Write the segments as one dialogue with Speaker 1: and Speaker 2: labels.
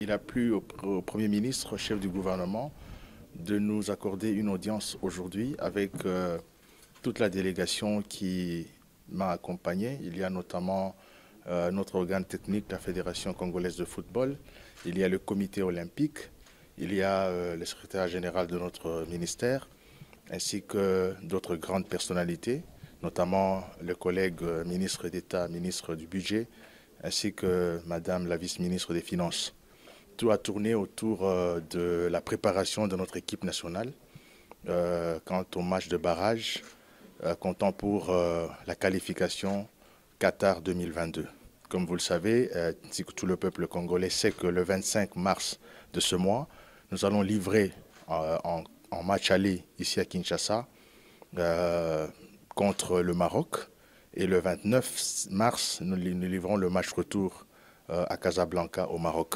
Speaker 1: Il a plu au Premier ministre, chef du gouvernement, de nous accorder une audience aujourd'hui avec toute la délégation qui m'a accompagné. Il y a notamment notre organe technique, la Fédération congolaise de football. Il y a le comité olympique. Il y a le secrétaire général de notre ministère, ainsi que d'autres grandes personnalités, notamment le collègue ministre d'État, ministre du Budget, ainsi que Madame la vice-ministre des Finances. Tout a tourné autour de la préparation de notre équipe nationale quant au match de barrage, comptant pour la qualification Qatar 2022. Comme vous le savez, ainsi que tout le peuple congolais sait que le 25 mars de ce mois, nous allons livrer en match aller ici à Kinshasa contre le Maroc. Et le 29 mars, nous livrons le match retour à Casablanca au Maroc.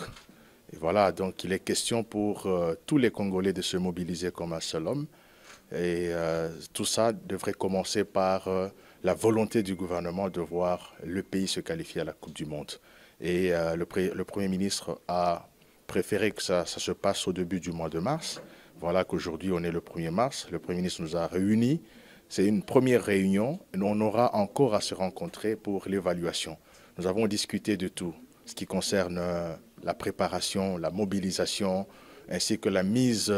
Speaker 1: Et voilà, donc il est question pour tous les Congolais de se mobiliser comme un seul homme. Et tout ça devrait commencer par la volonté du gouvernement de voir le pays se qualifier à la Coupe du Monde. Et le Premier ministre a préféré que ça se passe au début du mois de mars. Voilà qu'aujourd'hui on est le 1er mars. Le Premier ministre nous a réunis. C'est une première réunion. Et on aura encore à se rencontrer pour l'évaluation. Nous avons discuté de tout, ce qui concerne la préparation, la mobilisation, ainsi que la mise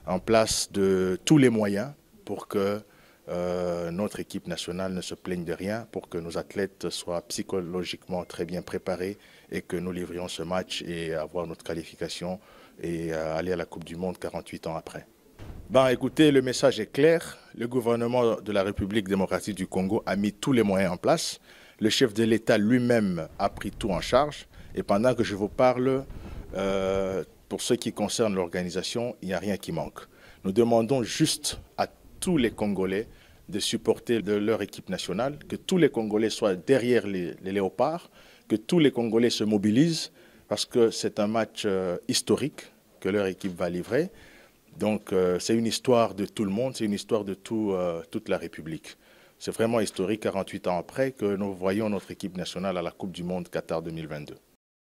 Speaker 1: en place de tous les moyens pour que notre équipe nationale ne se plaigne de rien, pour que nos athlètes soient psychologiquement très bien préparés et que nous livrions ce match et avoir notre qualification et aller à la Coupe du Monde 48 ans après. Ben, écoutez, le message est clair. Le gouvernement de la République démocratique du Congo a mis tous les moyens en place. Le chef de l'État lui-même a pris tout en charge. Et pendant que je vous parle, pour ce qui concerne l'organisation, il n'y a rien qui manque. Nous demandons juste à tous les Congolais de supporter leur équipe nationale, que tous les Congolais soient derrière les léopards, que tous les Congolais se mobilisent, parce que c'est un match historique que leur équipe va livrer. Donc c'est une histoire de tout le monde, c'est une histoire de toute la République. C'est vraiment historique, 48 ans après, que nous voyons notre équipe nationale à la Coupe du Monde Qatar 2022.